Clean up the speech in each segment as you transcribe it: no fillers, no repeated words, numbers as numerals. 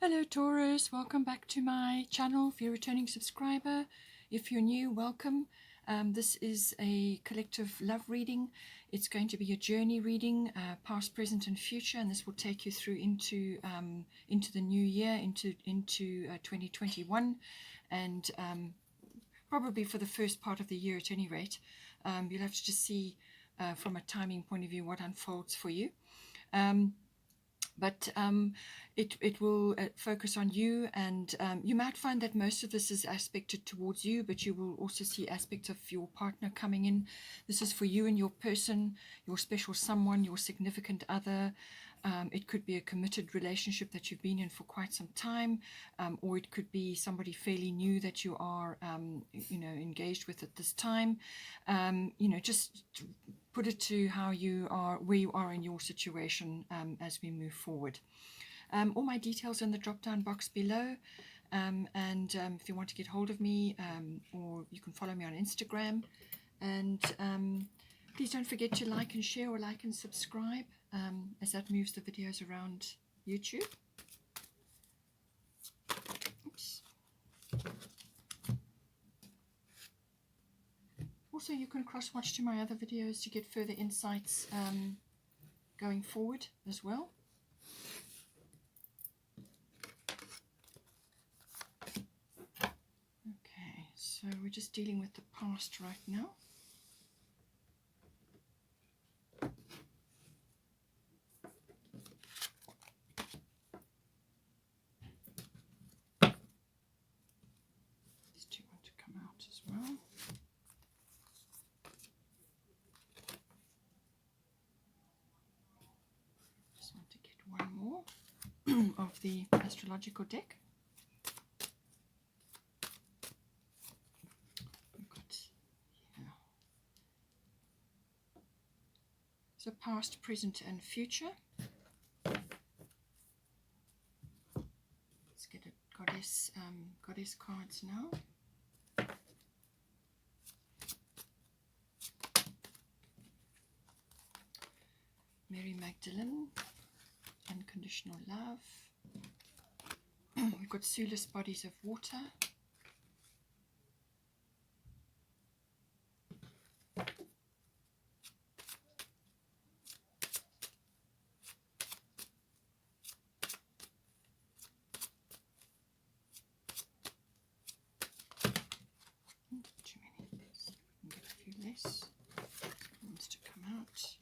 Hello Taurus, welcome back to my channel. If you're a returning subscriber, if you're new, welcome. This is a collective love reading. It's going to be a journey reading, past, present and future, and this will take you through into the new year, into 2021, and probably for the first part of the year at any rate. You'll have to just see from a timing point of view what unfolds for you. But it will focus on you, and you might find that most of this is aspected towards you, but you will also see aspects of your partner coming in. This is for you and your person, your special someone, your significant other. It could be a committed relationship that you've been in for quite some time, or it could be somebody fairly new that you are engaged with at this time. Just put it to how you are, where you are in your situation as we move forward. All my details in the drop down box below, and if you want to get hold of me, or you can follow me on Instagram, and please don't forget to like and share, or like and subscribe, as that moves the videos around YouTube. Oops. Also, you can cross-watch to my other videos to get further insights going forward as well. Okay, so we're just dealing with the past right now. These two want to come out as well. One more of the astrological deck. We've got here. So past, present and future. Let's get a goddess cards now. Mary Magdalene. Unconditional love. We've got soulless bodies of water. Too many. Let's get a few less. Wants to come out.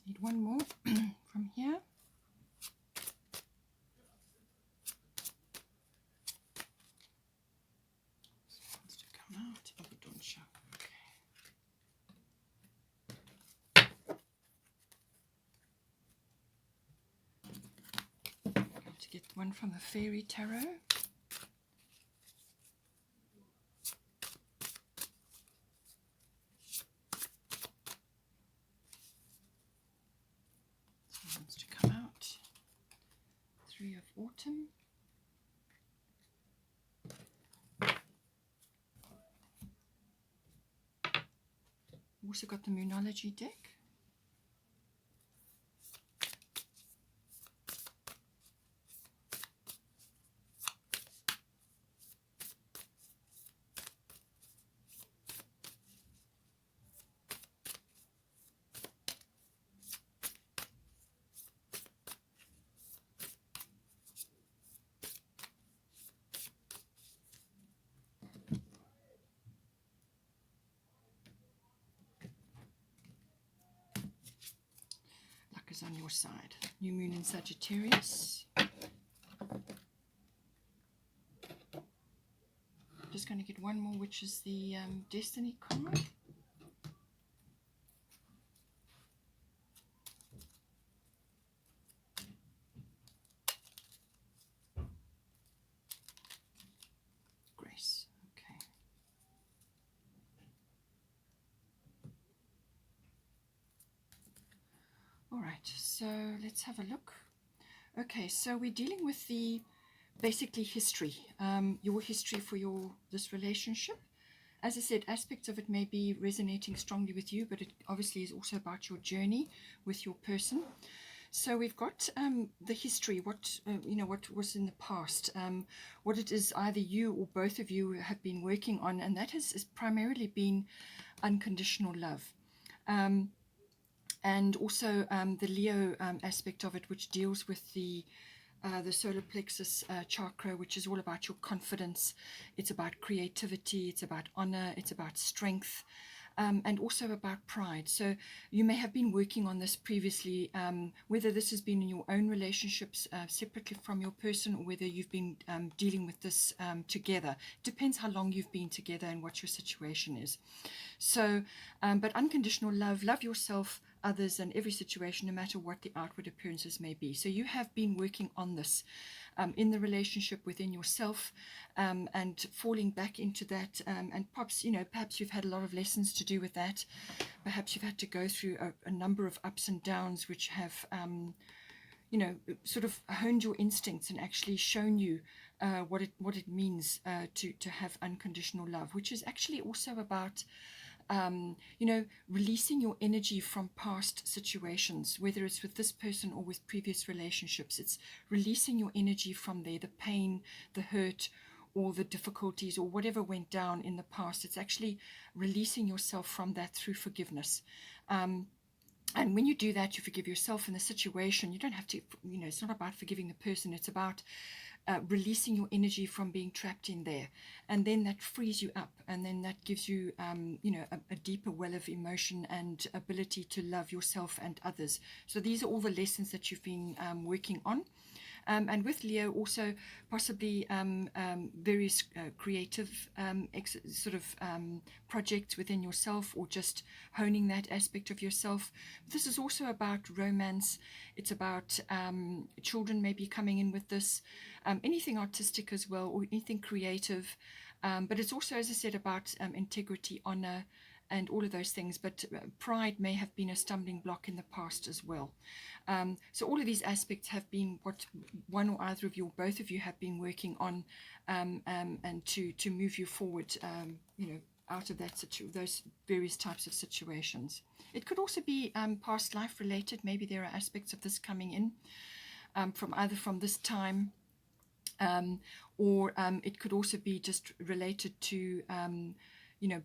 Need one more from here. This wants to come out. Oh, but don't show. Okay. I'm going to get one from the Fairy Tarot. Wants to come out. Three of Autumn. We've also got the Moonology deck. On your side. New moon in Sagittarius. Just going to get one more, which is the Destiny card. right, so let's have a look. Okay, so we're dealing with the basically history, your history for this relationship. As I said, aspects of it may be resonating strongly with you, but it obviously is also about your journey with your person. So we've got the history, what what was in the past, what it is either you or both of you have been working on, and that has primarily been unconditional love. And also the Leo aspect of it, which deals with the solar plexus chakra, which is all about your confidence. It's about creativity, it's about honor, it's about strength, and also about pride. So you may have been working on this previously, whether this has been in your own relationships separately from your person, or whether you've been dealing with this together. Depends how long you've been together and what your situation is. So, but unconditional love, love yourself, others, and every situation, no matter what the outward appearances may be. So you have been working on this in the relationship within yourself, and falling back into that, and perhaps you've had a lot of lessons to do with that. Perhaps you've had to go through a number of ups and downs which have sort of honed your instincts and actually shown you what it means to have unconditional love, which is actually also about releasing your energy from past situations, whether it's with this person or with previous relationships. It's releasing your energy from there, the pain, the hurt, or the difficulties, or whatever went down in the past. It's actually releasing yourself from that through forgiveness. And when you do that, you forgive yourself in the situation. You don't have to, it's not about forgiving the person. It's about releasing your energy from being trapped in there, and then that frees you up, and then that gives you a deeper well of emotion and ability to love yourself and others. So these are all the lessons that you've been working on. And with Leo, also possibly various creative projects within yourself, or just honing that aspect of yourself. This is also about romance. It's about children maybe coming in with this, anything artistic as well, or anything creative. But it's also, as I said, about integrity, honor, and all of those things. But pride may have been a stumbling block in the past as well. So all of these aspects have been what one or either of you, or both of you, have been working on, and to move you forward, out of those various types of situations. It could also be past life related. Maybe there are aspects of this coming in from this time, or it could also be just related to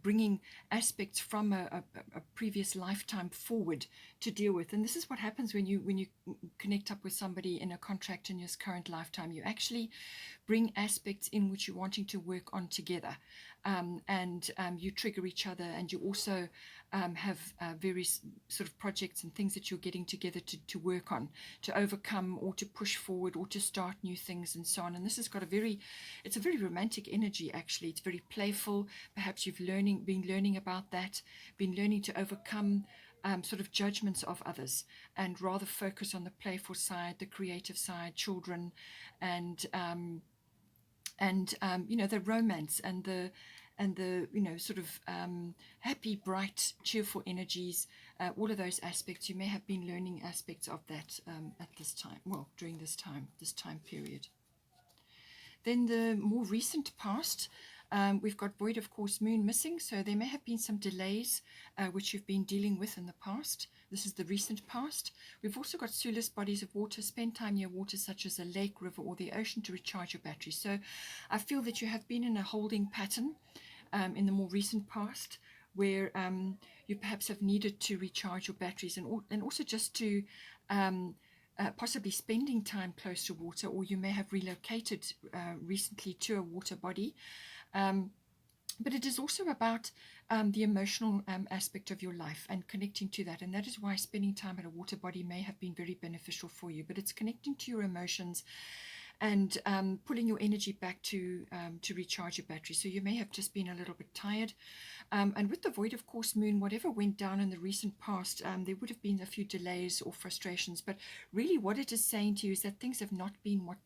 bringing aspects from a previous lifetime forward to deal with. And this is what happens when you connect up with somebody in a contract in your current lifetime. You actually bring aspects in which you're wanting to work on together, and you trigger each other, and you also have various sort of projects and things that you're getting together to work on, to overcome, or to push forward, or to start new things, and so on. And this has got it's a very romantic energy, actually. It's very playful. Perhaps you've been learning about that, been learning to overcome sort of judgments of others, and rather focus on the playful side, the creative side, children, and the romance, and the sort of happy, bright, cheerful energies, all of those aspects. You may have been learning aspects of that at this time, during this time period. Then the more recent past, we've got void of course moon missing, so there may have been some delays which you've been dealing with in the past. This is the recent past. We've also got soulless bodies of water. Spend time near water such as a lake, river, or the ocean to recharge your batteries. So I feel that you have been in a holding pattern in the more recent past, where you perhaps have needed to recharge your batteries, and also just to possibly spending time close to water, or you may have relocated recently to a water body. But it is also about the emotional aspect of your life and connecting to that. And that is why spending time at a water body may have been very beneficial for you. But it's connecting to your emotions and pulling your energy back to recharge your battery. So you may have just been a little bit tired. And with the void of course moon, whatever went down in the recent past, there would have been a few delays or frustrations. But really what it is saying to you is that things have not been what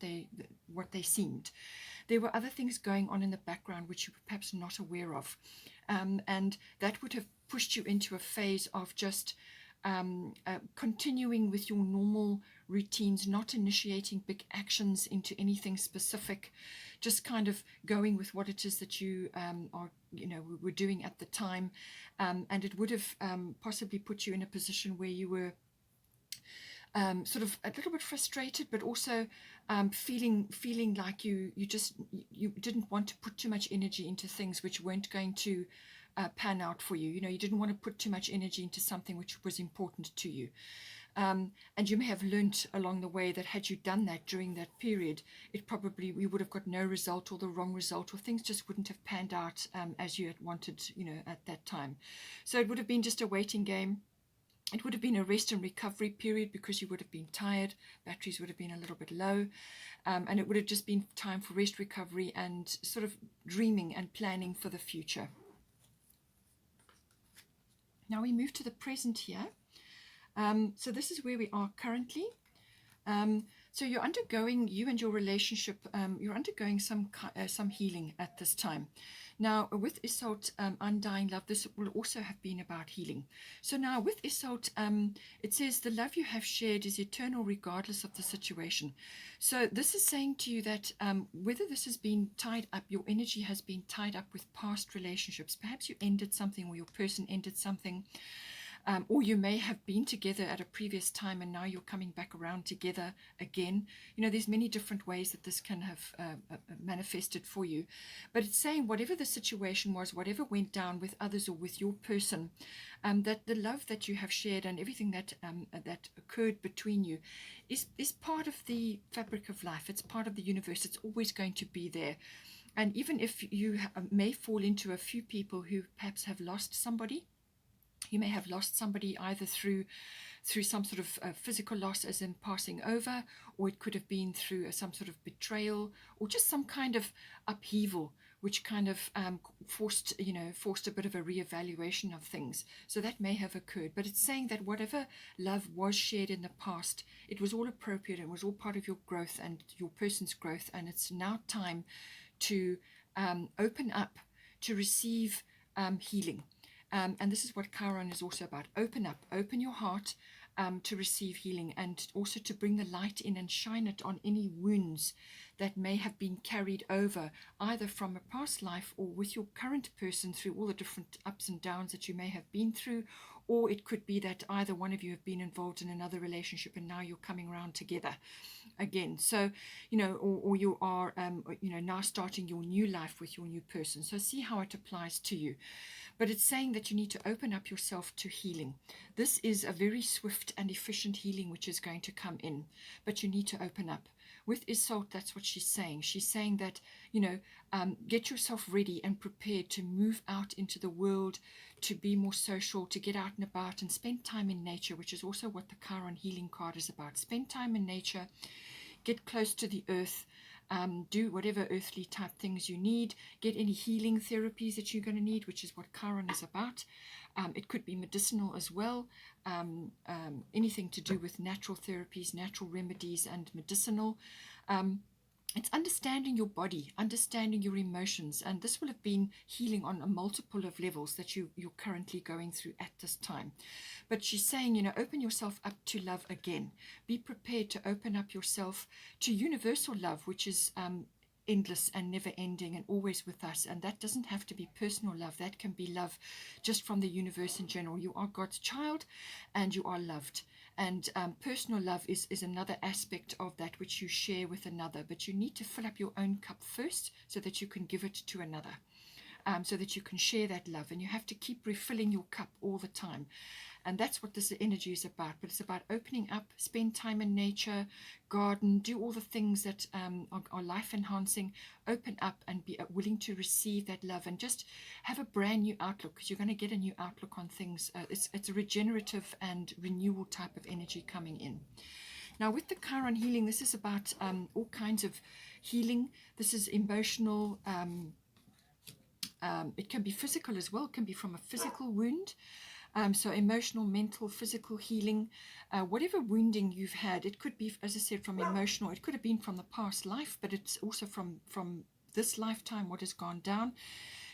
they seemed. There were other things going on in the background which you were perhaps not aware of. And that would have pushed you into a phase of just continuing with your normal routines, not initiating big actions into anything specific, just kind of going with what it is that you are, were doing at the time. And it would have possibly put you in a position where you were sort of a little bit frustrated, but also feeling like you didn't want to put too much energy into things which weren't going to pan out for you. You didn't want to put too much energy into something which was important to you. And you may have learnt along the way that had you done that during that period, we would have got no result, or the wrong result, or things just wouldn't have panned out as you had wanted, at that time. So it would have been just a waiting game. It would have been a rest and recovery period because you would have been tired, batteries would have been a little bit low, and it would have just been time for rest, recovery, and sort of dreaming and planning for the future. Now we move to the present here. So this is where we are currently. So you and your relationship, you're undergoing some healing at this time. Now, with Isolde, Undying Love, this will also have been about healing. So now with Isolde, it says, the love you have shared is eternal regardless of the situation. So this is saying to you that whether this has been tied up, your energy has been tied up with past relationships. Perhaps you ended something, or your person ended something. Or you may have been together at a previous time and now you're coming back around together again. There's many different ways that this can have manifested for you. But it's saying whatever the situation was, whatever went down with others or with your person, that the love that you have shared and everything that occurred between you is part of the fabric of life. It's part of the universe. It's always going to be there. And even if you may fall into a few people who perhaps have lost somebody, you may have lost somebody either through some sort of physical loss, as in passing over, or it could have been through some sort of betrayal, or just some kind of upheaval, which kind of forced a bit of a reevaluation of things. So that may have occurred. But it's saying that whatever love was shared in the past, it was all appropriate and was all part of your growth and your person's growth. And it's now time to open up to receive healing. And this is what Chiron is also about. Open up, open your heart to receive healing, and also to bring the light in and shine it on any wounds that may have been carried over, either from a past life or with your current person through all the different ups and downs that you may have been through. Or it could be that either one of you have been involved in another relationship and now you're coming around together again. So, or you are, now starting your new life with your new person. So see how it applies to you. But it's saying that you need to open up yourself to healing. This is a very swift and efficient healing which is going to come in, but you need to open up. With Isolde, that's what she's saying. She's saying that, get yourself ready and prepared to move out into the world, to be more social, to get out and about and spend time in nature, which is also what the Chiron Healing card is about. Spend time in nature, get close to the earth, do whatever earthly type things you need, get any healing therapies that you're going to need, which is what Chiron is about. It could be medicinal as well, anything to do with natural therapies, natural remedies, and medicinal. It's understanding your body, understanding your emotions, and this will have been healing on a multiple of levels that you're currently going through at this time. But she's saying, open yourself up to love again. Be prepared to open up yourself to universal love, which is endless and never ending and always with us. And that doesn't have to be personal love. That can be love just from the universe in general. You are God's child and you are loved. And personal love is another aspect of that which you share with another. But you need to fill up your own cup first so that you can give it to another, so that you can share that love. And you have to keep refilling your cup all the time. And that's what this energy is about. But it's about opening up, spend time in nature, garden, do all the things that are life-enhancing, open up and be willing to receive that love and just have a brand new outlook, because you're going to get a new outlook on things. It's a regenerative and renewal type of energy coming in. Now, with the Chiron Healing, this is about all kinds of healing. This is emotional. It can be physical as well. It can be from a physical wound. So emotional, mental, physical healing, whatever wounding you've had. It could be, as I said, from emotional. It could have been from the past life, but it's also from this lifetime, what has gone down.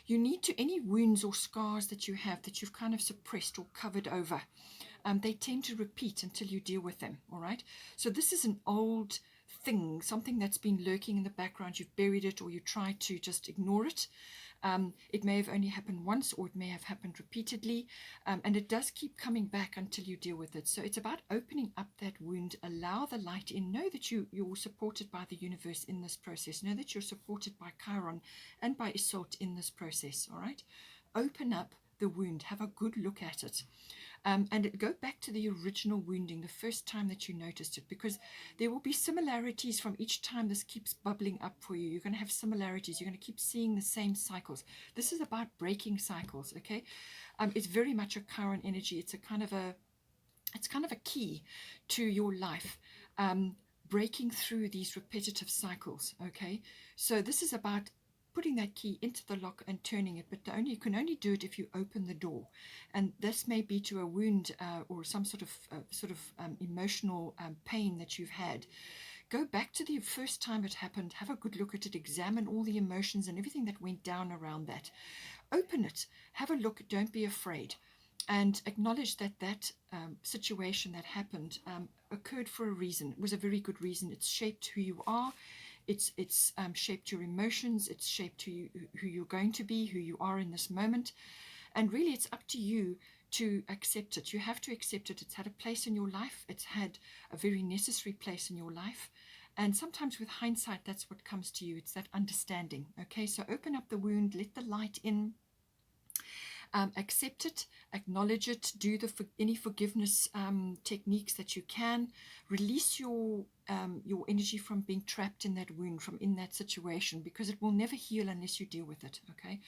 You need to, any wounds or scars that you have that you've kind of suppressed or covered over, they tend to repeat until you deal with them, all right? So this is an old thing, something that's been lurking in the background. You've buried it, or you try to just ignore it. It may have only happened once, or it may have happened repeatedly, and it does keep coming back until you deal with it. So it's about opening up that wound, allow the light in, know that you're supported by the universe in this process, know that you're supported by Chiron and by Isolde in this process, all right? Open up the wound, have a good look at it. And go back to the original wounding, the first time that you noticed it, because there will be similarities from each time this keeps bubbling up for you. You're going to have similarities. You're going to keep seeing the same cycles. This is about breaking cycles, okay? It's very much a Chiron energy. It's kind of a key to your life, breaking through these repetitive cycles, okay? So this is about putting that key into the lock and turning it, but you can only do it if you open the door. And this may be to a wound or some sort of emotional pain that you've had. Go back to the first time it happened, have a good look at it, examine all the emotions and everything that went down around that. Open it, have a look, don't be afraid, and acknowledge that situation that happened occurred for a reason. It was a very good reason. It's shaped who you are. It's shaped your emotions. It's shaped who you're going to be, who you are in this moment. And really, it's up to you to accept it. You have to accept it. It's had a place in your life. It's had a very necessary place in your life. And sometimes with hindsight, that's what comes to you. It's that understanding. Okay, so open up the wound, let the light in. Accept it, acknowledge it, do any forgiveness techniques that you can. Release your energy from being trapped in that wound, from in that situation, because it will never heal unless you deal with it, okay?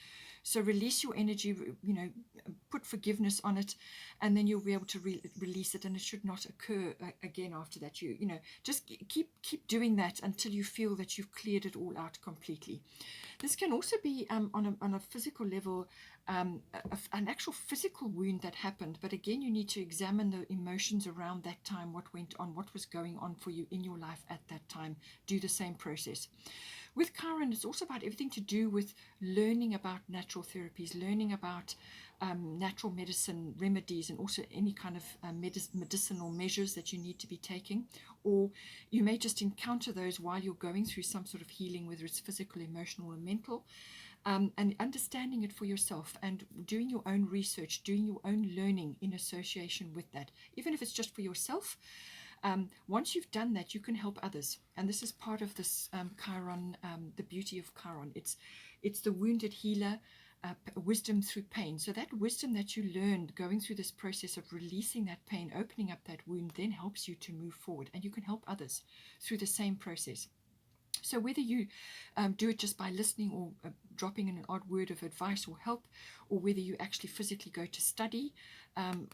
So release your energy, put forgiveness on it, and then you'll be able to release it, and it should not occur again after that. Just keep doing that until you feel that you've cleared it all out completely. This can also be on a physical level, an actual physical wound that happened, but again, you need to examine the emotions around that time, what went on, what was going on for you in your life at that time. Do the same process. With Chiron, it's also about everything to do with learning about natural therapies, learning about natural medicine remedies, and also any kind of medicinal measures that you need to be taking. Or you may just encounter those while you're going through some sort of healing, whether it's physical, emotional, or mental. And understanding it for yourself and doing your own research, doing your own learning in association with that, even if it's just for yourself. Once you've done that, you can help others. And this is part of this Chiron, the beauty of Chiron. It's the wounded healer, wisdom through pain. So that wisdom that you learned going through this process of releasing that pain, opening up that wound, then helps you to move forward. And you can help others through the same process. So whether you do it just by listening or dropping in an odd word of advice or help, or whether you actually physically go to study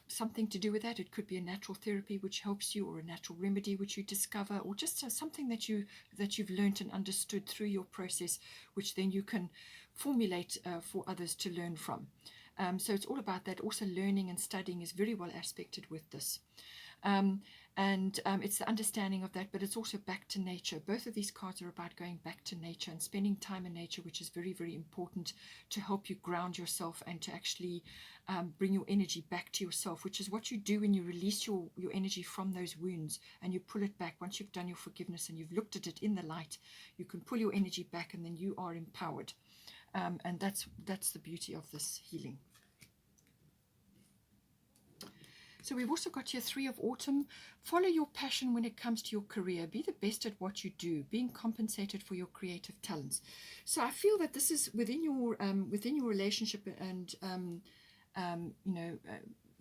something to do with that, it could be a natural therapy which helps you, or a natural remedy which you discover, or just something that you've learned and understood through your process, which then you can formulate for others to learn from. So it's all about that. Also, learning and studying is very well aspected with this. It's the understanding of that, but it's also back to nature. Both of these cards are about going back to nature and spending time in nature, which is very, very important to help you ground yourself and to actually bring your energy back to yourself, which is what you do when you release your energy from those wounds and you pull it back. Once you've done your forgiveness and you've looked at it in the light, you can pull your energy back, and then you are empowered. And that's the beauty of this healing. So we've also got here 3 of Autumn. Follow your passion when it comes to your career. Be the best at what you do, being compensated for your creative talents. So I feel that this is within your relationship and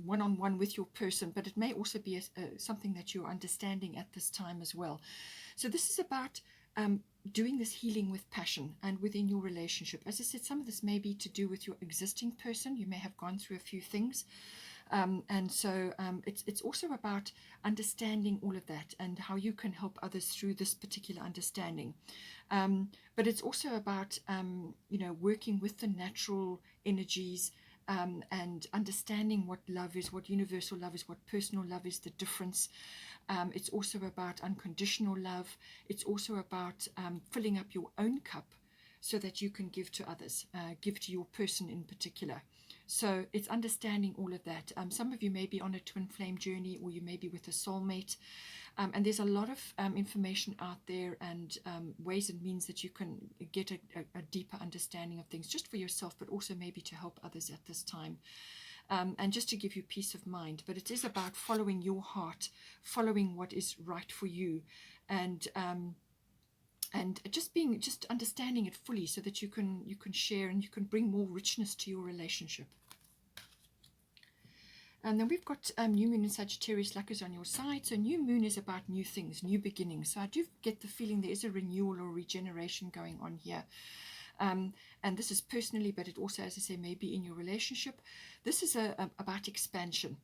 one-on-one with your person, but it may also be something that you're understanding at this time as well. So this is about doing this healing with passion and within your relationship. As I said, some of this may be to do with your existing person. You may have gone through a few things. So it's also about understanding all of that and how you can help others through this particular understanding. But it's also about, working with the natural energies and understanding what love is, what universal love is, what personal love is, the difference. It's also about unconditional love. It's also about filling up your own cup so that you can give to others, give to your person in particular. So it's understanding all of that. Some of you may be on a twin flame journey, or you may be with a soulmate. And there's a lot of information out there, and ways and means that you can get a deeper understanding of things, just for yourself, but also maybe to help others at this time. And just to give you peace of mind. But it is about following your heart, following what is right for you, and just understanding it fully, so that you can share and you can bring more richness to your relationship. And then we've got New Moon in Sagittarius. Luck is on your side. So New Moon is about new things, new beginnings. So I do get the feeling there is a renewal or regeneration going on here. And this is personally, but it also, as I say, may be in your relationship. This is about expansion.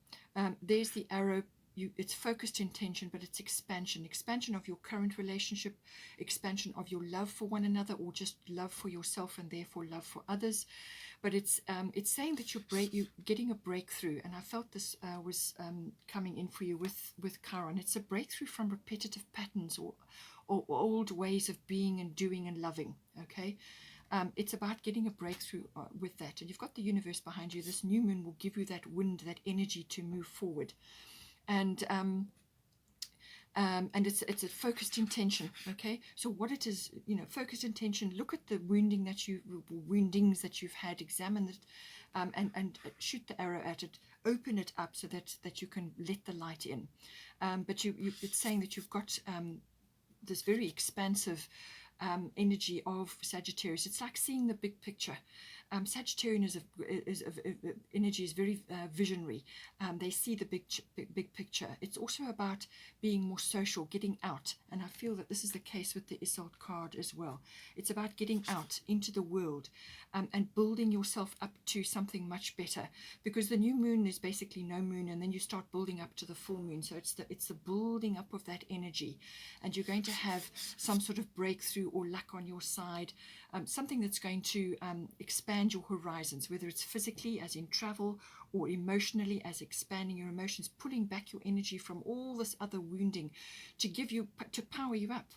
There's the arrow. It's focused intention, but it's expansion of your current relationship, expansion of your love for one another, or just love for yourself and therefore love for others. But it's saying that you're getting a breakthrough, and I felt this was coming in for you with Chiron. It's a breakthrough from repetitive patterns or old ways of being and doing and loving. Okay. It's about getting a breakthrough with that, and you've got the universe behind you. This new moon will give you that wind, that energy to move forward. And it's a focused intention. Okay, so what it is, focused intention. Look at the woundings that you've had, examine it, and shoot the arrow at it, open it up so that you can let the light in. But it's saying that you've got this very expansive energy of Sagittarius. It's like seeing the big picture. Sagittarian energy is very visionary. They see the big picture. It's also about being more social, getting out, and I feel that this is the case with the Isolde card as well. It's about getting out into the world, and building yourself up to something much better, because the new moon is basically no moon, and then you start building up to the full moon. So it's the building up of that energy, and you're going to have some sort of breakthrough or luck on your side, something that's going to expand your horizons, whether it's physically as in travel, or emotionally as expanding your emotions, pulling back your energy from all this other wounding to power you up,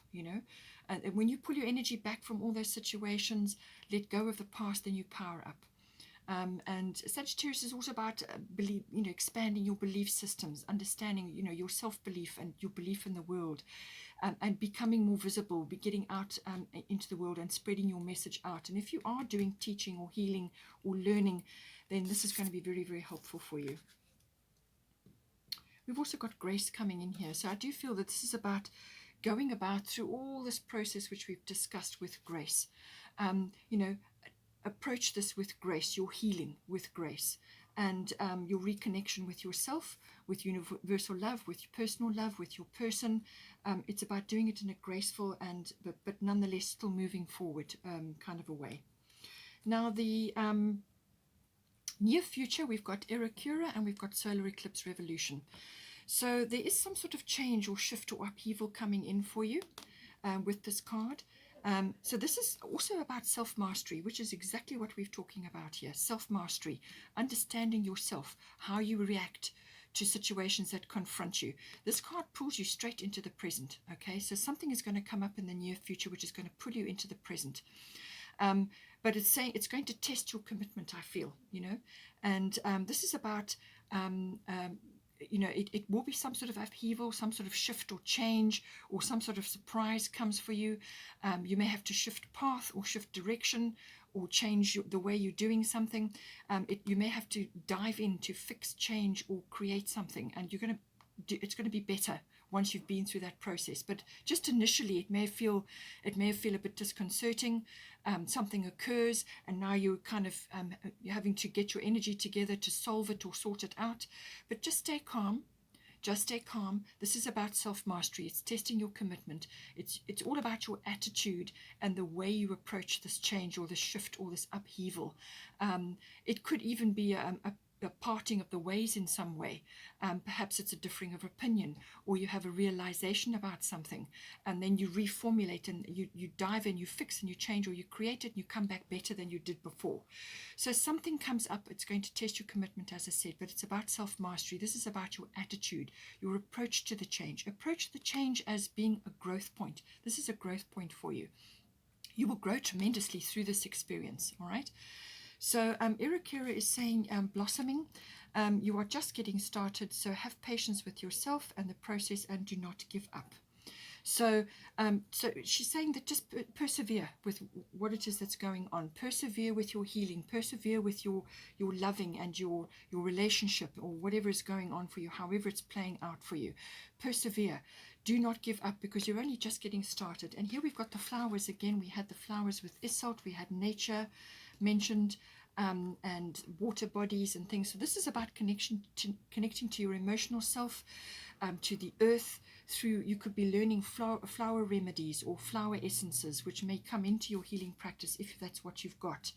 and when you pull your energy back from all those situations, let go of the past, then you power up. And Sagittarius is also about expanding your belief systems, understanding your self-belief and your belief in the world, and becoming more visible, getting out into the world and spreading your message out. And if you are doing teaching or healing or learning, then this is going to be very, very helpful for you. We've also got grace coming in here. So I do feel that this is about going about through all this process which we've discussed with grace. Approach this with grace, your healing with grace, and your reconnection with yourself, with universal love, with personal love, with your person. It's about doing it in a graceful but nonetheless still moving forward kind of a way. Now the near future, we've got Eracura and we've got solar eclipse revolution. So there is some sort of change or shift or upheaval coming in for you with this card. So this is also about self-mastery, which is exactly what we're talking about here. Self-mastery, understanding yourself, how you react to situations that confront you. This card pulls you straight into the present. Okay, so something is going to come up in the near future which is going to pull you into the present. But it's saying it's going to test your commitment, I feel, and this is about it will be some sort of upheaval, some sort of shift or change, or some sort of surprise comes for you. You may have to shift path or shift direction or change the way you're doing something. You may have to dive in to fix, change, or create something, and it's going to be better once you've been through that process. But just initially, it may feel a bit disconcerting. Something occurs, and now you're kind of having to get your energy together to solve it or sort it out. But just stay calm. Just stay calm. This is about self-mastery. It's testing your commitment. It's all about your attitude and the way you approach this change or this shift or this upheaval. It could even be a parting of the ways in some way. Perhaps it's a differing of opinion, or you have a realization about something, and then you reformulate and you dive in, you fix and you change, or you create it and you come back better than you did before. So something comes up, it's going to test your commitment, as I said, but it's about self-mastery. This is about your attitude, your approach to the change. Approach the change as being a growth point. This is a growth point for you. You will grow tremendously through this experience, all right? So Irakira is saying blossoming. You are just getting started, so have patience with yourself and the process and do not give up. So, so she's saying that just persevere with what it is that's going on. Persevere with your healing. Persevere with your loving and your relationship or whatever is going on for you, however it's playing out for you. Persevere. Do not give up because you're only just getting started. And here we've got the flowers again. We had the flowers with Isolt. We had nature mentioned. And water bodies and things. So this is about connecting to your emotional self, to the earth through, you could be learning flower remedies or flower essences, which may come into your healing practice if that's what you've got.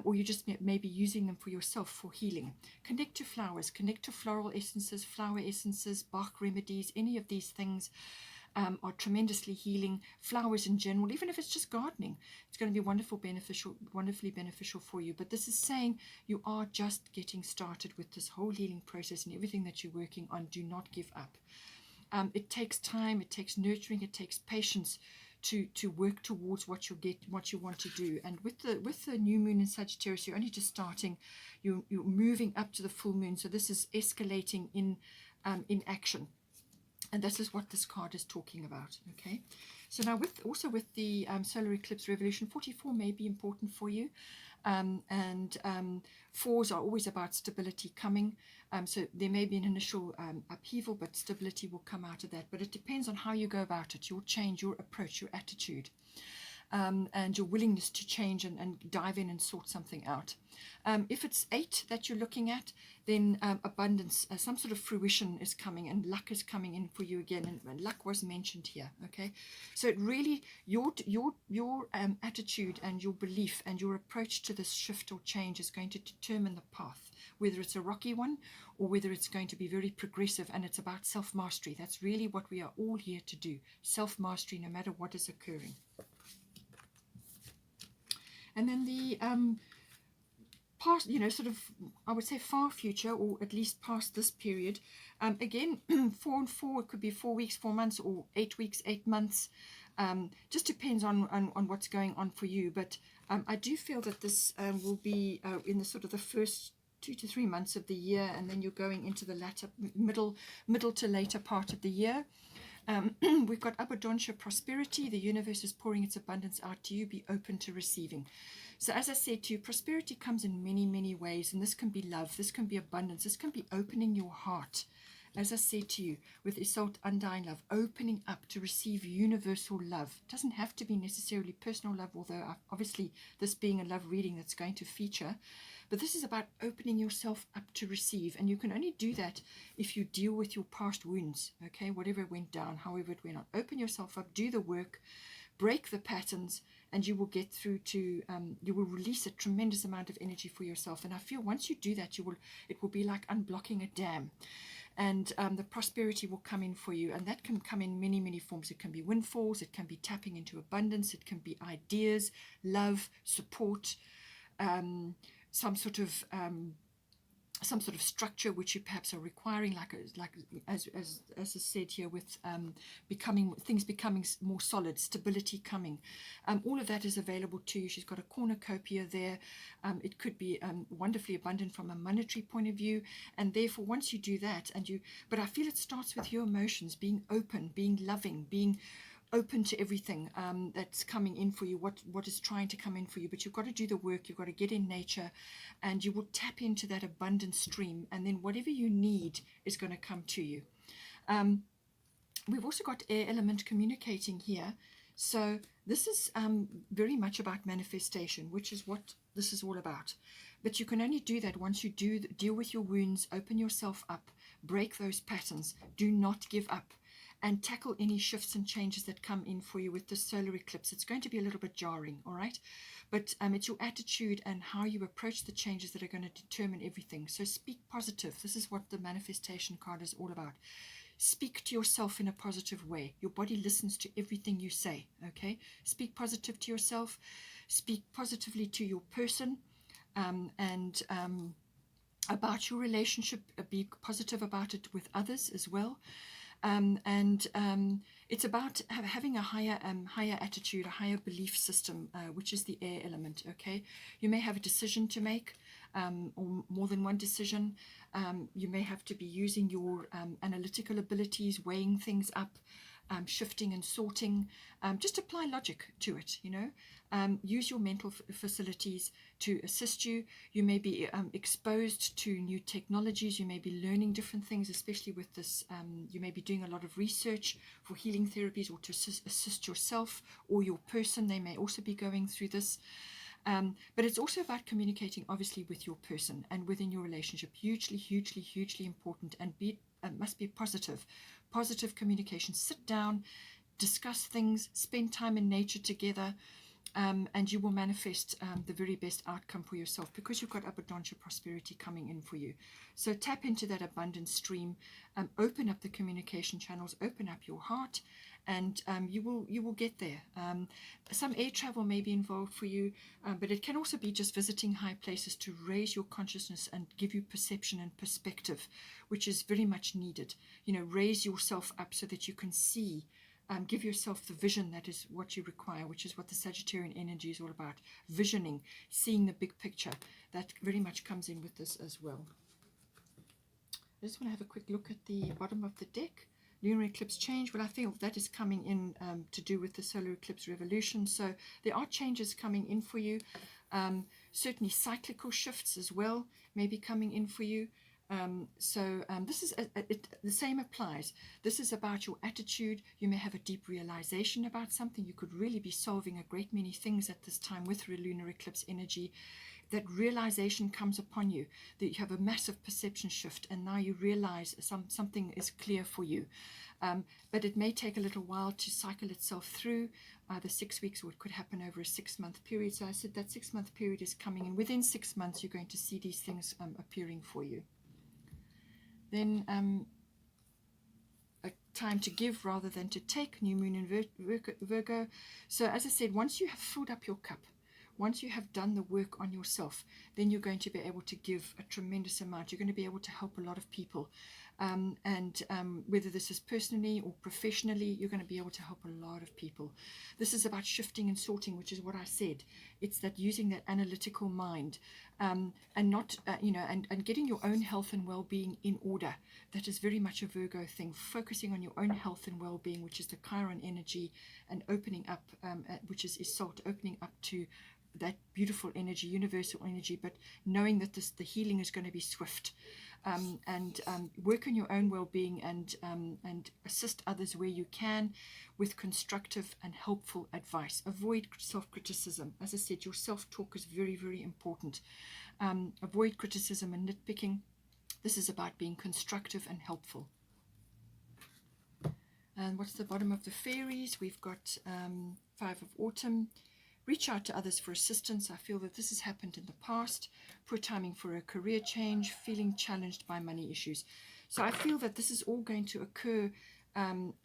Or you just may be using them for yourself for healing. Connect to flowers, connect to floral essences, flower essences, Bach remedies, any of these things. Are tremendously healing. Flowers in general, even if it's just gardening, it's going to be wonderfully beneficial for you. But this is saying you are just getting started with this whole healing process and everything that you're working on. Do not give up. It takes time, it takes nurturing, it takes patience to work towards what you want to do. And with the new moon in Sagittarius, you're only just starting. You're moving up to the full moon, so this is escalating in action. And this is what this card is talking about, okay? So now with the solar eclipse revolution, 44 may be important for you. Fours are always about stability coming. So there may be an initial upheaval, but stability will come out of that. But it depends on how you go about it, your change, your approach, your attitude. And your willingness to change and dive in and sort something out. If it's 8 that you're looking at, then abundance, some sort of fruition is coming and luck is coming in for you again. And luck was mentioned here, okay? So it really, your attitude and your belief and your approach to this shift or change is going to determine the path, whether it's a rocky one or whether it's going to be very progressive, and it's about self-mastery. That's really what we are all here to do, self-mastery no matter what is occurring. And then the past, sort of, I would say far future, or at least past this period. Again, 4 and 4, it could be 4 weeks, 4 months, or 8 weeks, 8 months. Just depends on what's going on for you. But I do feel that this will be in the sort of the first 2 to 3 months of the year, and then you're going into the middle to later part of the year. We've got abundancia, prosperity. The universe is pouring its abundance out to you. Be open to receiving. So as I said to you, prosperity comes in many, many ways. And this can be love. This can be abundance. This can be opening your heart. As I said to you, with Isolt, undying love, opening up to receive universal love. It doesn't have to be necessarily personal love, although obviously this being a love reading that's going to feature. But this is about opening yourself up to receive. And you can only do that if you deal with your past wounds, okay? Whatever went down, however it went on. Open yourself up, do the work, break the patterns, and you will get through to, you will release a tremendous amount of energy for yourself. And I feel once you do that, it will be like unblocking a dam. And the prosperity will come in for you. And that can come in many, many forms. It can be windfalls. It can be tapping into abundance. It can be ideas, love, support, some sort of structure which you perhaps are requiring, like as I said here, with things becoming more solid, stability coming. All of that is available to you. She's got a cornucopia there. It could be wonderfully abundant from a monetary point of view, and therefore once you do that, but I feel it starts with your emotions, being open, being loving, being open to everything that's coming in for you, what is trying to come in for you. But you've got to do the work, you've got to get in nature, and you will tap into that abundant stream, and then whatever you need is going to come to you. We've also got air element communicating here. So this is very much about manifestation, which is what this is all about. But you can only do that once you deal with your wounds, open yourself up, break those patterns, do not give up, and tackle any shifts and changes that come in for you with the solar eclipse. It's going to be a little bit jarring, all right? But it's your attitude and how you approach the changes that are going to determine everything. So speak positive. This is what the manifestation card is all about. Speak to yourself in a positive way. Your body listens to everything you say, okay? Speak positive to yourself. Speak positively to your person, and about your relationship. Be positive about it with others as well. It's about having a higher attitude, a higher belief system, which is the air element. Okay, you may have a decision to make, or more than one decision. You may have to be using your analytical abilities, weighing things up, shifting and sorting. Just apply logic to it, you know. Use your mental facilities to assist you. You may be exposed to new technologies. You may be learning different things, especially with this. You may be doing a lot of research for healing therapies or to assist yourself or your person. They may also be going through this. But it's also about communicating, obviously, with your person and within your relationship. Hugely, hugely, hugely important, and must be positive communication. Sit down, discuss things, spend time in nature together, and you will manifest the very best outcome for yourself, because you've got abundance prosperity coming in for you. So tap into that abundance stream, open up the communication channels, open up your heart, and you will get there. Some air travel may be involved for you, but it can also be just visiting high places to raise your consciousness and give you perception and perspective, which is very much needed. You know, raise yourself up so that you can see. Give yourself the vision that is what you require, which is what the Sagittarian energy is all about. Visioning, seeing the big picture. That very much comes in with this as well. I just want to have a quick look at the bottom of the deck. Lunar eclipse change. Well, I feel that is coming in to do with the solar eclipse revolution. So there are changes coming in for you. Certainly cyclical shifts as well may be coming in for you. This is the same applies. This is about your attitude. You may have a deep realization about something. You could really be solving a great many things at this time with lunar eclipse energy. That realization comes upon you, that you have a massive perception shift, and now you realize something is clear for you. But it may take a little while to cycle itself through the 6 weeks, or it could happen over a 6-month period. So I said that 6-month period is coming in. Within 6 months, you're going to see these things appearing for you. Then a time to give rather than to take, new moon in Virgo. So as I said, once you have filled up your cup, once you have done the work on yourself, then you're going to be able to give a tremendous amount. You're going to be able to help a lot of people. Whether this is personally or professionally, you're going to be able to help a lot of people. This is about shifting and sorting, which is what I said. It's that using that analytical mind, and not, and getting your own health and well-being in order. That is very much a Virgo thing. Focusing on your own health and well-being, which is the Chiron energy, and opening up, which is Salt, opening up to that beautiful energy, universal energy, but knowing that the healing is going to be swift, and work on your own well-being, and assist others where you can with constructive and helpful advice. Avoid self-criticism. As I said, your self-talk is very, very important. Avoid criticism and nitpicking. This is about being constructive and helpful. And what's the bottom of the fairies? We've got 5 of autumn. Reach out to others for assistance. I feel that this has happened in the past. Poor timing for a career change. Feeling challenged by money issues. So I feel that this is all going to occur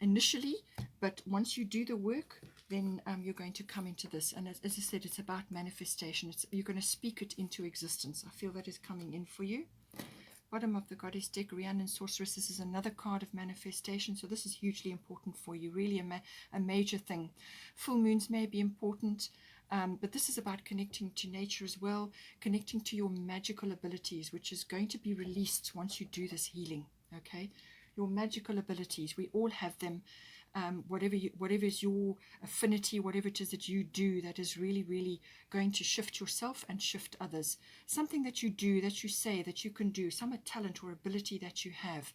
initially, but once you do the work, then you're going to come into this. And as I said, it's about manifestation. You're going to speak it into existence. I feel that is coming in for you. Bottom of the goddess deck, Rhiannon Sorceress. This is another card of manifestation. So this is hugely important for you. Really a major thing. Full moons may be important. But this is about connecting to nature as well, connecting to your magical abilities, which is going to be released once you do this healing, okay? Your magical abilities, we all have them. Whatever is your affinity, whatever it is that you do, that is really, really going to shift yourself and shift others. Something that you do, that you say, that you can do, some talent or ability that you have.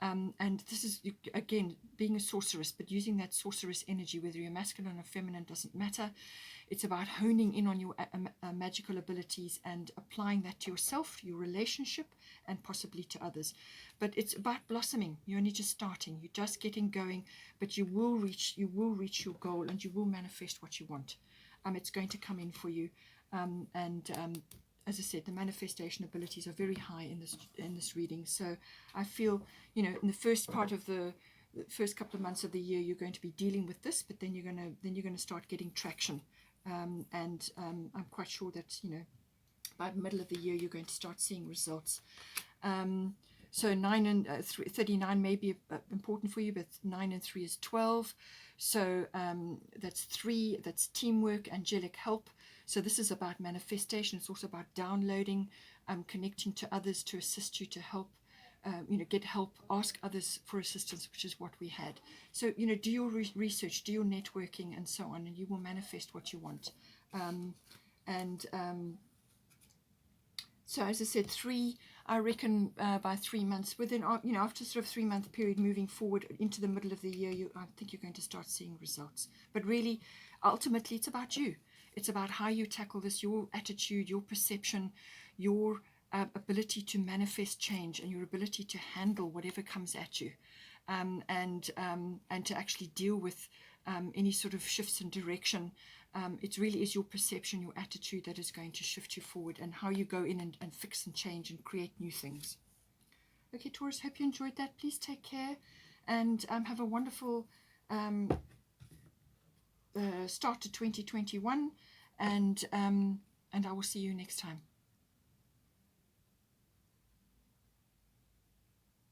And this is, again, being a sorceress, but using that sorceress energy, whether you're masculine or feminine, doesn't matter. It's about honing in on your magical abilities and applying that to yourself, your relationship, and possibly to others. But it's about blossoming. You're only just starting. You're just getting going, but you will reach your goal, and you will manifest what you want. It's going to come in for you. As I said, the manifestation abilities are very high in this reading. So I feel, in the first part of the first couple of months of the year, you're going to be dealing with this, but then you're going to start getting traction. I'm quite sure that by the middle of the year you're going to start seeing results. So 39 may be important for you, but 9 and 3 is 12. So that's 3, that's teamwork, angelic help. So this is about manifestation. It's also about downloading, connecting to others to assist you, to help, get help, ask others for assistance, which is what we had. So, do your research, do your networking, and so on, and you will manifest what you want. So as I said, 3, I reckon by 3 months, within, after sort of 3-month period moving forward into the middle of the year, I think you're going to start seeing results. But really, ultimately, it's about you. It's about how you tackle this, your attitude, your perception, your ability to manifest change, and your ability to handle whatever comes at you, and to actually deal with any sort of shifts in direction. It really is your perception, your attitude that is going to shift you forward, and how you go in and fix and change and create new things. Okay, Taurus, hope you enjoyed that. Please take care and have a wonderful start to 2021, and I will see you next time.